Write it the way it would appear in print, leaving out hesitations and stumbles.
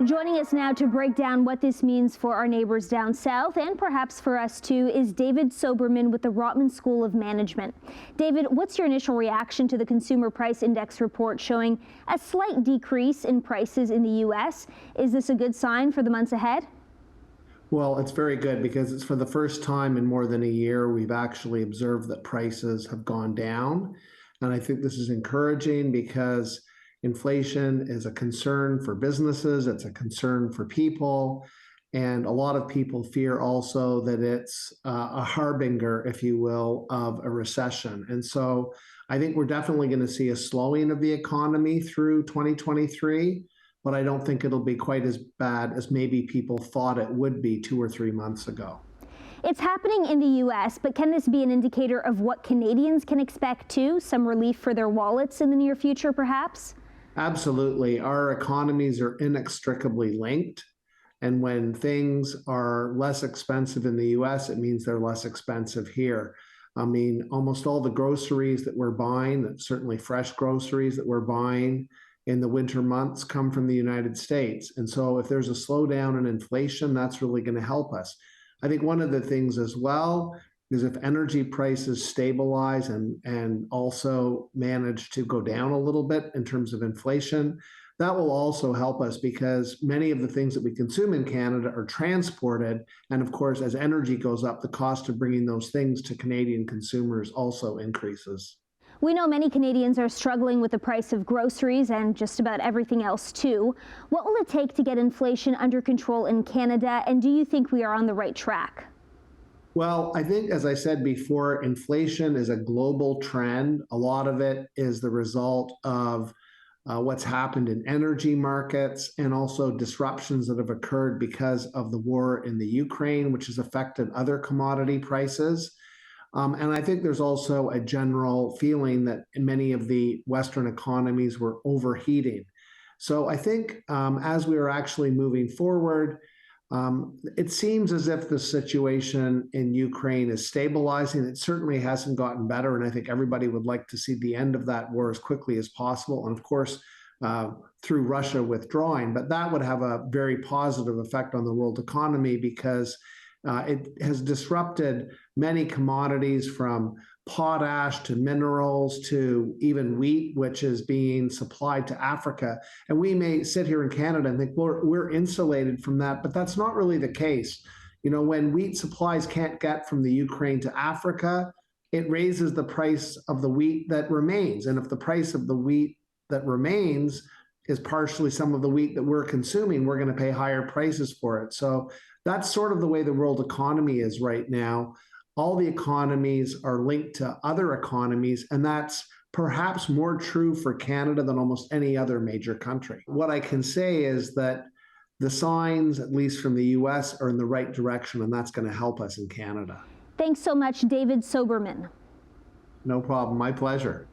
Joining us now to break down what this means for our neighbors down south and perhaps for us too is David Soberman with the Rotman School of Management. David, what's your initial reaction to the Consumer Price Index report showing a slight decrease in prices in the U.S.? Is this a good sign for the months ahead? Well, it's very good because it's for the first time in more than a year we've actually observed that prices have gone down. And I think this is encouraging because inflation is a concern for businesses, it's a concern for people, and a lot of people fear also that it's a harbinger, if you will, of a recession. And so I think we're definitely going to see a slowing of the economy through 2023, but I don't think it'll be quite as bad as maybe people thought it would be 2 or 3 months ago. It's happening in the U.S., but can this be an indicator of what Canadians can expect too? Some relief for their wallets in the near future, perhaps? Absolutely. Our economies are inextricably linked. And when things are less expensive in the US, it means they're less expensive here. I mean, almost all the groceries that we're buying, certainly fresh groceries that we're buying in the winter months, come from the United States. And so if there's a slowdown in inflation, that's really going to help us. I think one of the things as well is if energy prices stabilize and also manage to go down a little bit in terms of inflation, that will also help us because many of the things that we consume in Canada are transported. And of course, as energy goes up, the cost of bringing those things to Canadian consumers also increases. We know many Canadians are struggling with the price of groceries and just about everything else too. What will it take to get inflation under control in Canada, and do you think we are on the right track? Well, I think, as I said before, inflation is a global trend. A lot of it is the result of what's happened in energy markets and also disruptions that have occurred because of the war in the Ukraine, which has affected other commodity prices. And I think there's also a general feeling that many of the Western economies were overheating. So I think as we are actually moving forward, it seems as if the situation in Ukraine is stabilizing. It certainly hasn't gotten better, and I think everybody would like to see the end of that war as quickly as possible, and of course, through Russia withdrawing. But that would have a very positive effect on the world economy because it has disrupted many commodities from potash to minerals to even wheat, which is being supplied to Africa. And we may sit here in Canada and think, well, we're insulated from that, but that's not really the case. You know, when wheat supplies can't get from the Ukraine to Africa, it raises the price of the wheat that remains. And if the price of the wheat that remains is partially some of the wheat that we're consuming, we're going to pay higher prices for it. So that's sort of the way the world economy is right now. All the economies are linked to other economies, and that's perhaps more true for Canada than almost any other major country. What I can say is that the signs, at least from the US, are in the right direction, and that's going to help us in Canada. Thanks so much, David Soberman. No problem. My pleasure.